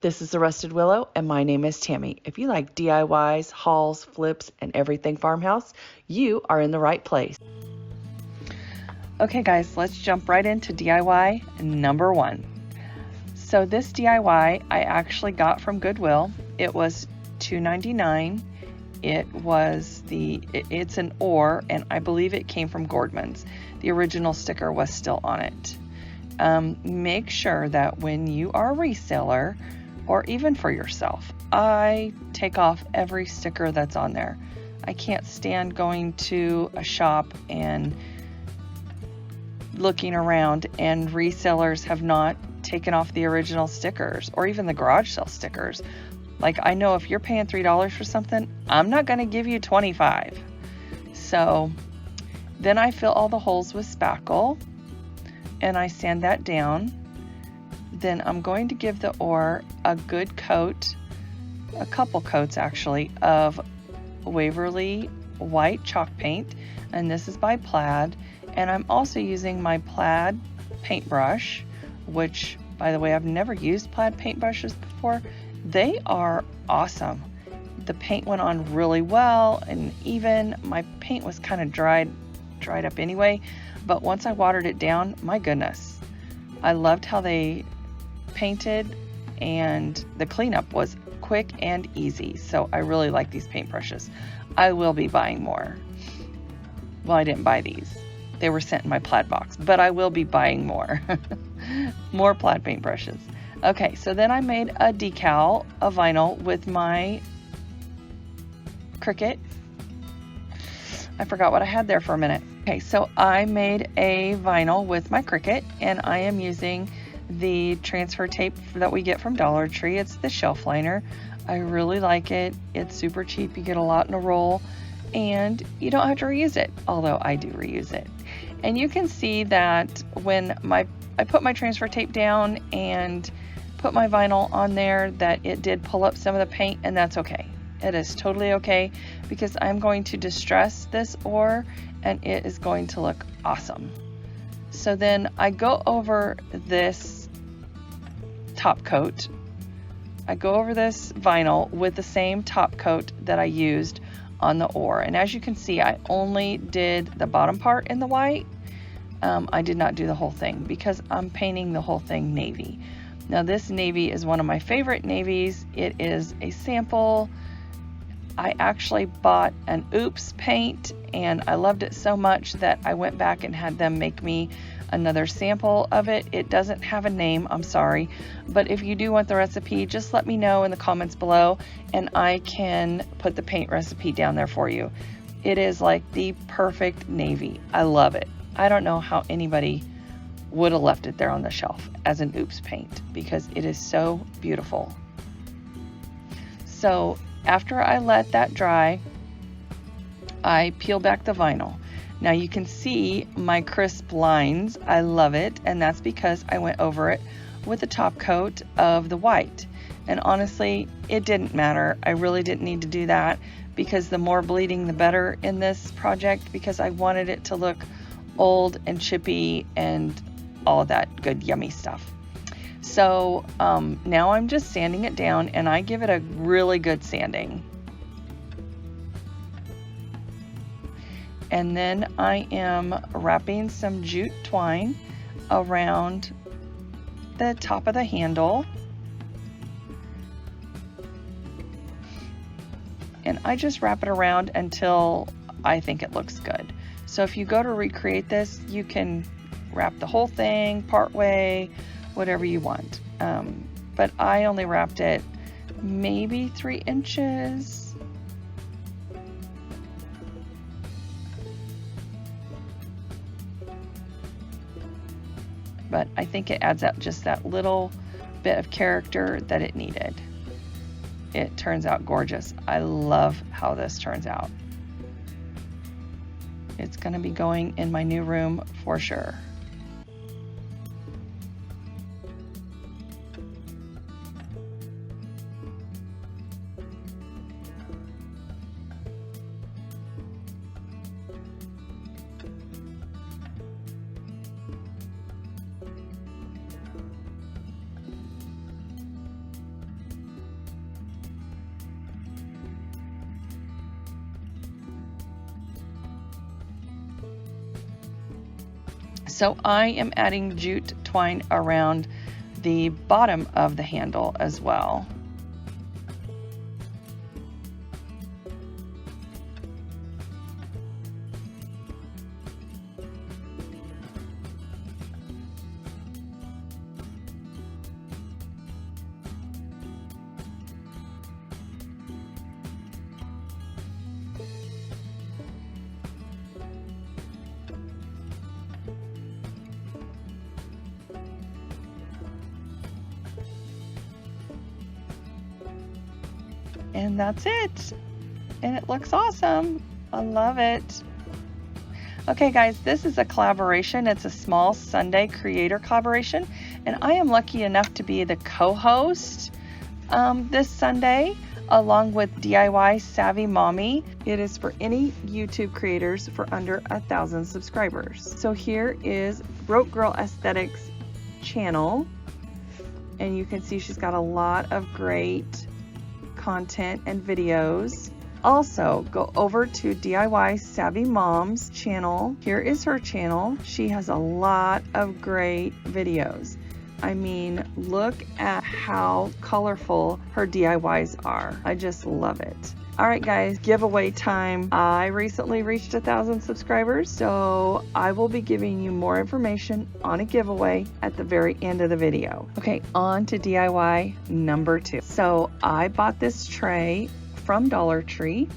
This is the Rusted Willow, and my name is Tammy. If you like DIYs, hauls, flips, and everything farmhouse, you are in the right place. Okay guys, let's jump right into DIY number 1. So this DIY I actually got from Goodwill. It was $2.99. It's an oar, and I believe it came from Gordman's. The original sticker was still on it. Make sure that when you are a reseller, or even for yourself, I take off every sticker that's on there. I can't stand going to a shop and looking around and resellers have not taken off the original stickers, or even the garage sale stickers. Like, I know if you're paying $3 for something, I'm not going to give you $25. So then I fill all the holes with spackle and I sand that down. Then I'm going to give the oar a good coat, a couple coats actually, of Waverly white chalk paint, and this is by Plaid. And I'm also using my Plaid paintbrush, which, by the way, I've never used Plaid paintbrushes before. They are awesome. The paint went on really well, and even my paint was kind of dried up anyway, but once I watered it down, my goodness, I loved how they painted, and the cleanup was quick and easy. So I really like these paintbrushes. I will be buying more. Well, I didn't buy these. They were sent in my Plaid box, but I will be buying more. More Plaid paintbrushes. Okay, so then I made a decal, a vinyl, with my Cricut. I forgot what I had there for a minute. Okay, so I made a vinyl with my Cricut, and I am using the transfer tape that we get from Dollar Tree. It's the shelf liner. I really like it. It's super cheap. You get a lot in a roll, and you don't have to reuse it, although I do reuse it. And you can see that when I put my transfer tape down and put my vinyl on there, that it did pull up some of the paint, and that's okay. It is totally okay, because I'm going to distress this oar and it is going to look awesome. So then I go over this top coat. I go over this vinyl with the same top coat that I used on the oar. And as you can see, I only did the bottom part in the white. I did not do the whole thing because I'm painting the whole thing navy. Now this navy is one of my favorite navies. It is a sample. I actually bought an Oops paint, and I loved it so much that I went back and had them make me another sample of it. It doesn't have a name, I'm sorry, but if you do want the recipe, just let me know in the comments below and I can put the paint recipe down there for you. It is like the perfect navy. I love it. I don't know how anybody would have left it there on the shelf as an Oops paint, because it is so beautiful. So after I let that dry, I peel back the vinyl. Now you can see my crisp lines. I love it, and that's because I went over it with the top coat of the white. And honestly, it didn't matter. I really didn't need to do that, because the more bleeding the better in this project, because I wanted it to look old and chippy and all of that good yummy stuff. So now I'm just sanding it down, and I give it a really good sanding. And then I am wrapping some jute twine around the top of the handle. And I just wrap it around until I think it looks good. So if you go to recreate this, you can wrap the whole thing, part way, whatever you want. But I only wrapped it maybe 3 inches. But I think it adds up just that little bit of character that it needed. It turns out gorgeous. I love how this turns out. It's going to be going in my new room for sure. So I am adding jute twine around the bottom of the handle as well. And that's it. And it looks awesome. I love it. Okay guys, this is a collaboration. It's a small Sunday creator collaboration, and I am lucky enough to be the co-host this Sunday along with DIY Savvy Mommy. It is for any YouTube creators for under 1,000 subscribers. So here is Broke Girl Aesthetics channel, and you can see she's got a lot of great content and videos. Also, go over to DIY Savvy Mom's channel. Here is her channel. She has a lot of great videos. I mean, look at how colorful her DIYs are. I just love it. All right, guys, giveaway time. I recently reached 1,000 subscribers, so I will be giving you more information on a giveaway at the very end of the video. Okay, on to DIY number 2. So I bought this tray from Dollar Tree.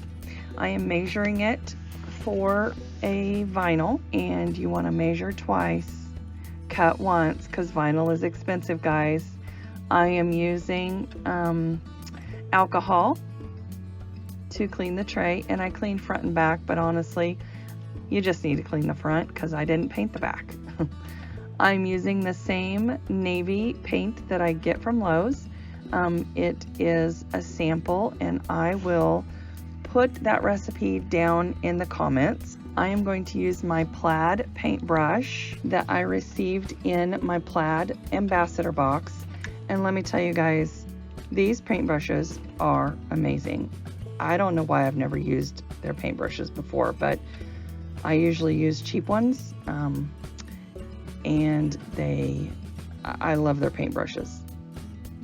I am measuring it for a vinyl, and you want to measure twice, cut once, because vinyl is expensive, guys. I am using alcohol to clean the tray, and I clean front and back, but honestly you just need to clean the front because I didn't paint the back. I'm using the same navy paint that I get from Lowe's. It is a sample, and I will put that recipe down in the comments. I am going to use my plaid paintbrush that I received in my plaid ambassador box, and let me tell you guys, these paintbrushes are amazing. I don't know why I've never used their paintbrushes before, but I usually use cheap ones, and I love their paintbrushes.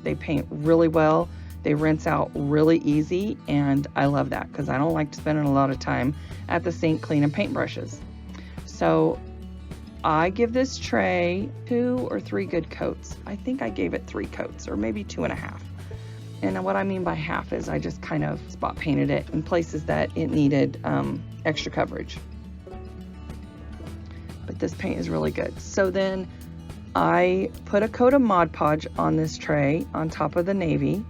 They paint really well, they rinse out really easy, and I love that because I don't like spending a lot of time at the sink cleaning paintbrushes. So I give this tray 2 or 3 good coats. I think I gave it 3 coats, or maybe 2.5. And what I mean by half is I just kind of spot painted it in places that it needed extra coverage. But this paint is really good. So then I put a coat of Mod Podge on this tray on top of the navy,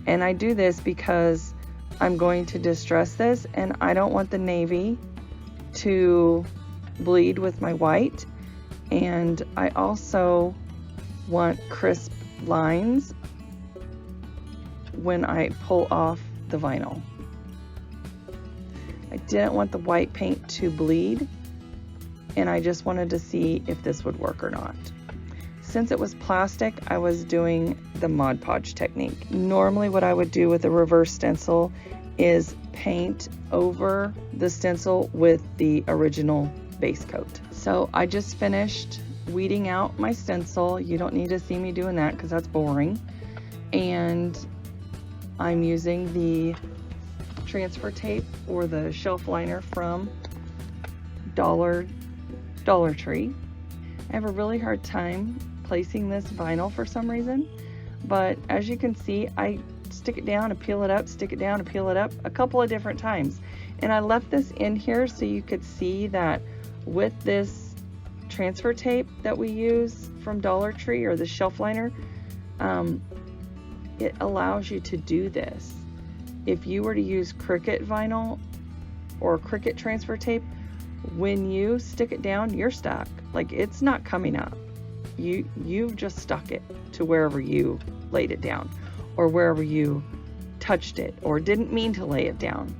and I do this because I'm going to distress this, and I don't want the navy to bleed with my white, and I also want crisp lines when I pull off the vinyl. I didn't want the white paint to bleed, and I just wanted to see if this would work or not. Since it was plastic, I was doing the Mod Podge technique. Normally what I would do with a reverse stencil is paint over the stencil with the original base coat. So I just finished weeding out my stencil. You don't need to see me doing that because that's boring. And I'm using the transfer tape or the shelf liner from Dollar Tree. I have a really hard time placing this vinyl for some reason, but as you can see, I stick it down and peel it up, stick it down and peel it up a couple of different times. And I left this in here so you could see that with this transfer tape that we use from Dollar Tree, or the shelf liner, it allows you to do this. If you were to use Cricut vinyl or Cricut transfer tape, when you stick it down, you're stuck. Like, it's not coming up. You've just stuck it to wherever you laid it down, or wherever you touched it or didn't mean to lay it down.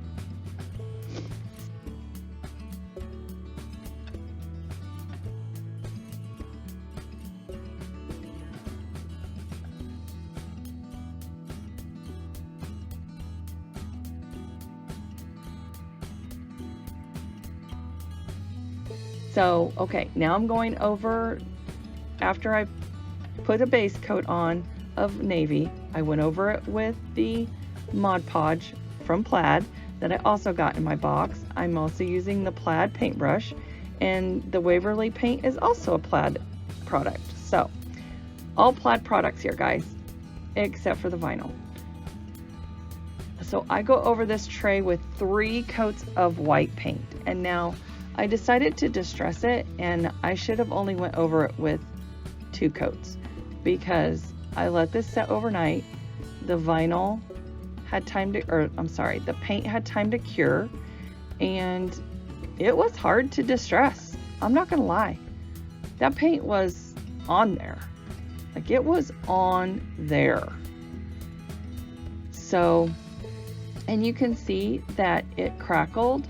So, okay, now I'm going over, after I put a base coat on of navy, I went over it with the Mod Podge from Plaid that I also got in my box. I'm also using the Plaid paintbrush, and the Waverly paint is also a Plaid product. So, all Plaid products here, guys, except for the vinyl. So I go over this tray with 3 coats of white paint, and now I decided to distress it, and I should have only went over it with 2 coats because I let this set overnight. The vinyl had time to, or I'm sorry, the paint had time to cure, and it was hard to distress. I'm not gonna lie, that paint was on there, like it was on there. So, and you can see that it crackled.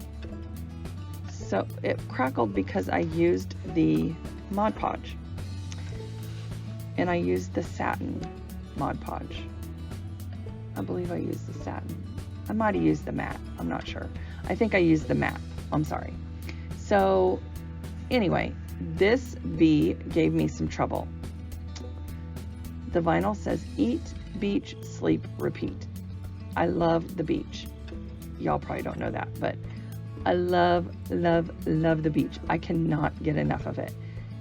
So it crackled because I used the Mod Podge, and I used the satin Mod Podge. I believe I used the satin. I might have used the matte, I'm not sure. I think I used the matte, I'm sorry. So anyway, this bee gave me some trouble. The vinyl says eat, beach, sleep, repeat. I love the beach. Y'all probably don't know that, but I love, love, love the beach. I cannot get enough of it.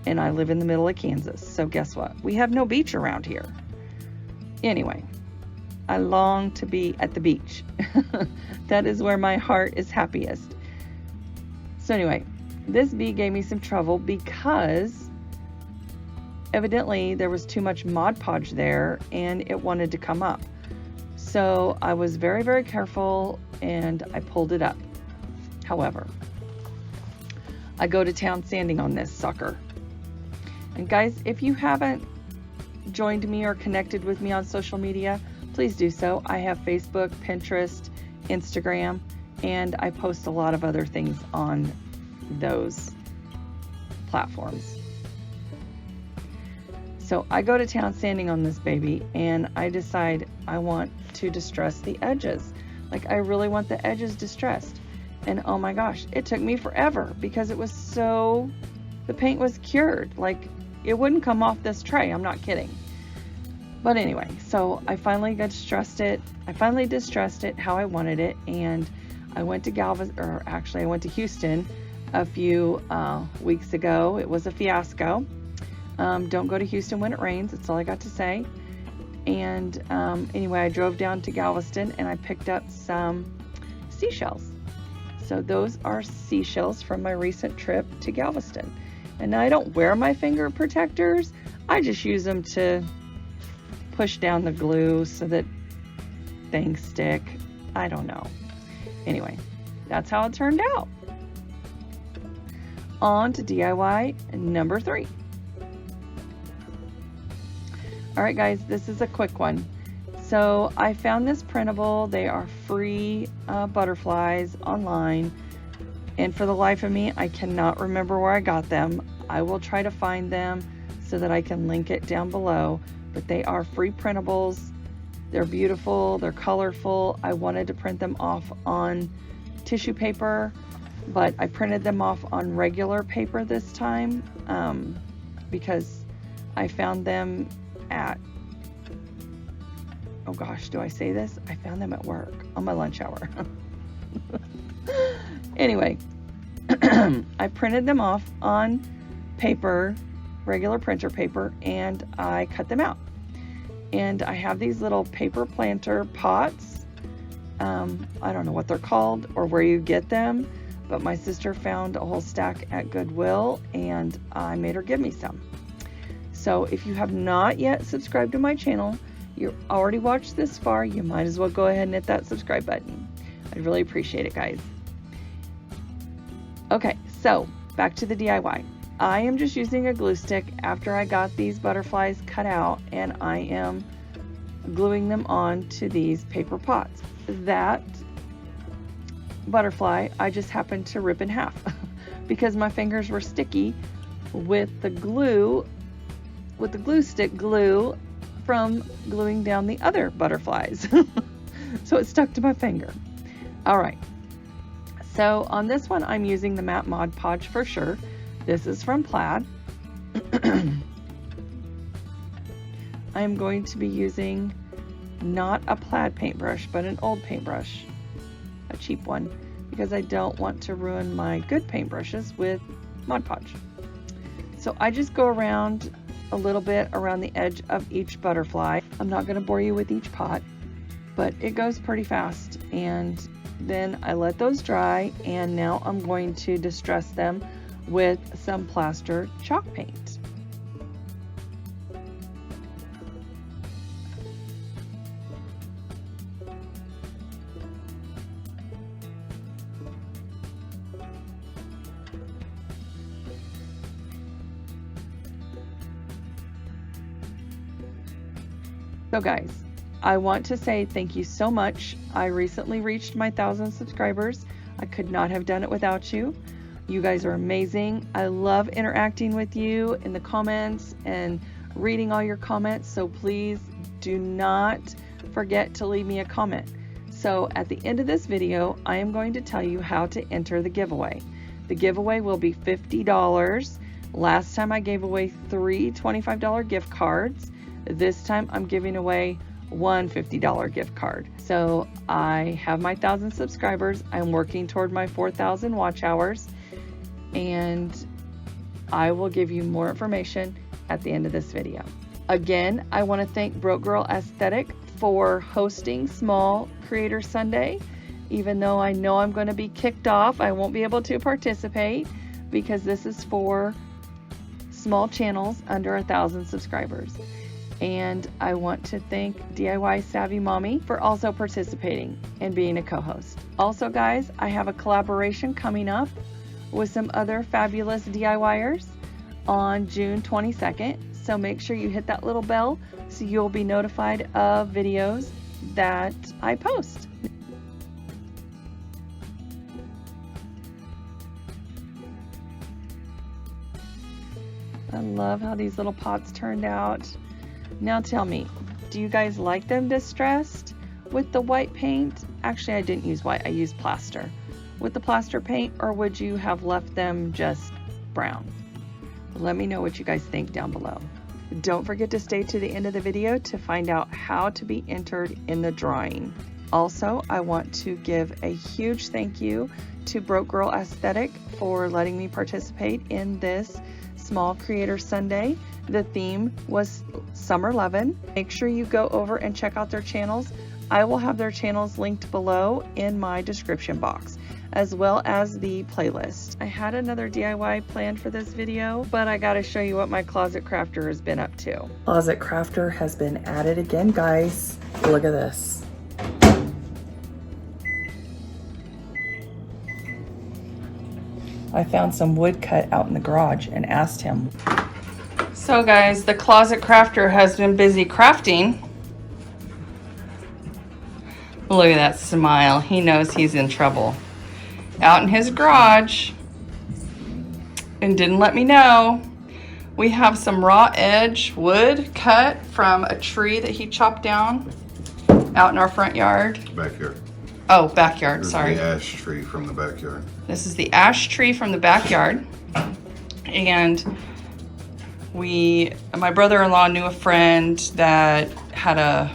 And I live in the middle of Kansas, so guess what? We have no beach around here. Anyway, I long to be at the beach. That is where my heart is happiest. So anyway, this bee gave me some trouble because evidently there was too much Mod Podge there and it wanted to come up. So I was very, very careful and I pulled it up. However, I go to town sanding on this sucker. And guys, if you haven't joined me or connected with me on social media, please do so. I have Facebook, Pinterest, Instagram, and I post a lot of other things on those platforms. So I go to town sanding on this baby, and I decide I want to distress the edges. Like, I really want the edges distressed. And oh my gosh, it took me forever because it was so, the paint was cured. Like, it wouldn't come off this tray, I'm not kidding. But anyway, so I finally distressed it. I finally distressed it how I wanted it, and I went to I went to Houston a few weeks ago. It was a fiasco. Don't go to Houston when it rains. That's all I got to say. And anyway, I drove down to Galveston and I picked up some seashells. So those are seashells from my recent trip to Galveston. And now I don't wear my finger protectors. I just use them to push down the glue so that things stick. I don't know. Anyway, that's how it turned out. On to DIY number 3. All right, guys, this is a quick one. So I found this printable. They are free butterflies online. And for the life of me, I cannot remember where I got them. I will try to find them so that I can link it down below. But they are free printables. They're beautiful. They're colorful. I wanted to print them off on tissue paper, but I printed them off on regular paper this time because I found them at, oh gosh, do I say this? I found them at work on my lunch hour. Anyway, I printed them off on paper, regular printer paper, and I cut them out. And I have these little paper planter pots. I don't know what they're called or where you get them, but my sister found a whole stack at Goodwill and I made her give me some. So if you have not yet subscribed to my channel, you already watched this far, you might as well go ahead and hit that subscribe button. I'd really appreciate it, guys. Okay, so back to the DIY. I am just using a glue stick after I got these butterflies cut out, and I am gluing them on to these paper pots. That butterfly I just happened to rip in half because my fingers were sticky with the glue stick glue from gluing down the other butterflies. So it stuck to my finger. All right, so on this one I'm using the matte Mod Podge for sure. This is from Plaid. I am going to be using not a Plaid paintbrush, but an old paintbrush, a cheap one, because I don't want to ruin my good paintbrushes with Mod Podge. So I just go around a little bit around the edge of each butterfly. I'm not going to bore you with each pot, but it goes pretty fast. And then I let those dry, and now I'm going to distress them with some plaster chalk paint. So guys, I want to say thank you so much. I recently reached my 1,000 subscribers. I could not have done it without you. You guys are amazing. I love interacting with you in the comments and reading all your comments. So please do not forget to leave me a comment. So at the end of this video, I am going to tell you how to enter the giveaway. The giveaway will be $50. Last time I gave away 3 $25 gift cards. This time I'm giving away one $50 gift card. So I have my 1,000 subscribers. I'm working toward my 4,000 watch hours, and I will give you more information at the end of this video. Again, I want to thank Broke Girl Aesthetic for hosting Small Creator Sunday. Even though I know I'm going to be kicked off, I won't be able to participate because this is for small channels under 1,000 subscribers. And I want to thank DIY Savvy Mommy for also participating and being a co-host. Also guys, I have a collaboration coming up with some other fabulous DIYers on June 22nd. So make sure you hit that little bell so you'll be notified of videos that I post. I love how these little pots turned out. Now tell me, do you guys like them distressed with the white paint? Actually, I didn't use white, I used plaster. With the plaster paint, or would you have left them just brown? Let me know what you guys think down below. Don't forget to stay to the end of the video to find out how to be entered in the drawing. Also, I want to give a huge thank you to Broke Girl Aesthetic for letting me participate in this Small Creator Sunday. The theme was Summer Lovin. Make sure you go over and check out their channels. I will have their channels linked below in my description box, as well as the playlist. I had another DIY planned for this video, but I gotta show you what my closet crafter has been up to. Closet crafter has been added again, guys. Look at this. I found some wood cut out in the garage and asked him. So guys, the closet crafter has been busy crafting. Look at that smile. He knows he's in trouble. Out in his garage, and didn't let me know, we have some raw edge wood cut from a tree that he chopped down out in our front yard. Backyard. Oh, backyard, sorry. This is the ash tree from the backyard. This is the ash tree from the backyard. And my brother-in-law knew a friend that had a,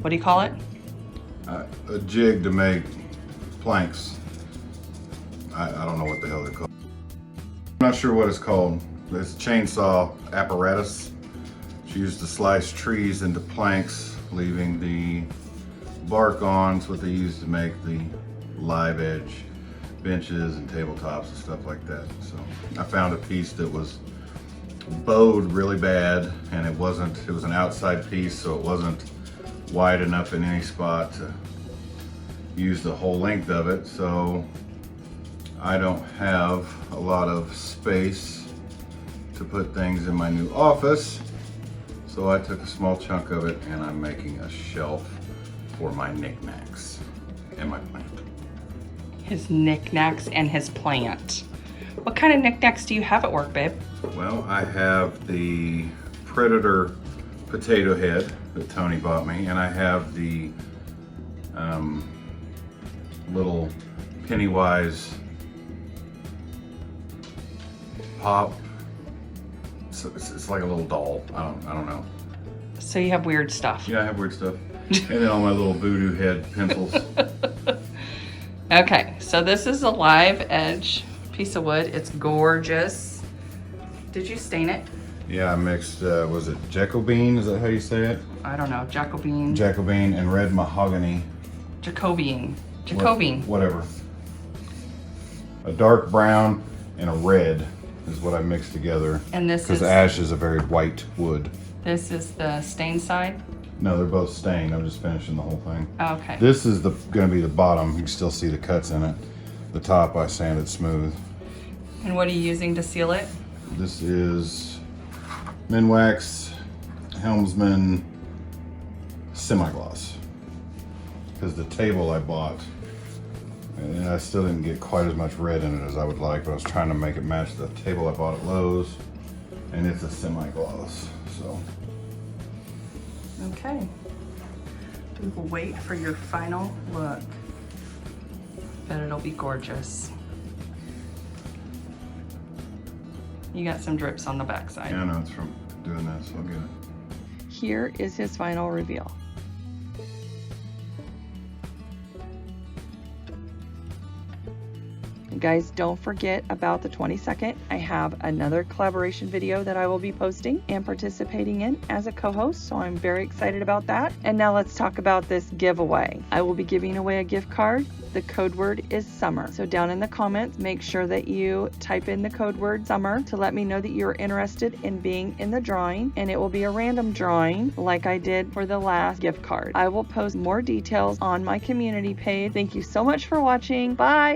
what do you call it? A jig to make planks. I don't know what the hell they're called. I'm not sure what it's called. It's a chainsaw apparatus. It's used to slice trees into planks, leaving the bark on. It's what they use to make the live edge benches and tabletops and stuff like that. So I found a piece that was bowed really bad, and it was an outside piece, so it wasn't wide enough in any spot to use the whole length of it. So I don't have a lot of space to put things in my new office, so I took a small chunk of it and I'm making a shelf for my knickknacks and my plant. His knickknacks and his plant. What kind of knickknacks do you have at work, babe? Well, I have the Predator potato head that Tony bought me, and I have the little Pennywise pop. It's like a little doll. I don't know. So you have weird stuff. Yeah, I have weird stuff. And then all my little voodoo head pencils. Okay, so this is a live edge piece of wood. It's gorgeous. Did you stain it? Yeah, I mixed, was it Jacobean? Is that how you say it? I don't know, Jacobean. Jacobean and red mahogany. Jacobean. Whatever. A dark brown and a red is what I mixed together. And this is... Because ash is a very white wood. This is the stain side? No, they're both stained. I'm just finishing the whole thing. Oh, okay. This is going to be the bottom. You can still see the cuts in it. The top I sanded smooth. And what are you using to seal it? This is Minwax Helmsman semi-gloss. Because the table I bought, and I still didn't get quite as much red in it as I would like, but I was trying to make it match the table I bought at Lowe's, and it's a semi-gloss, so. Okay. We will wait for your final look. Bet it'll be gorgeous. You got some drips on the backside. Yeah, I know it's from doing this, I'll get it. Here is his final reveal. Guys, don't forget about the 22nd. I have another collaboration video that I will be posting and participating in as a co-host, so I'm very excited about that. And now let's talk about this giveaway. I will be giving away a gift card. The code word is summer. So down in the comments, make sure that you type in the code word summer to let me know that you're interested in being in the drawing, and it will be a random drawing like I did for the last gift card. I will post more details on my community page. Thank you so much for watching. Bye.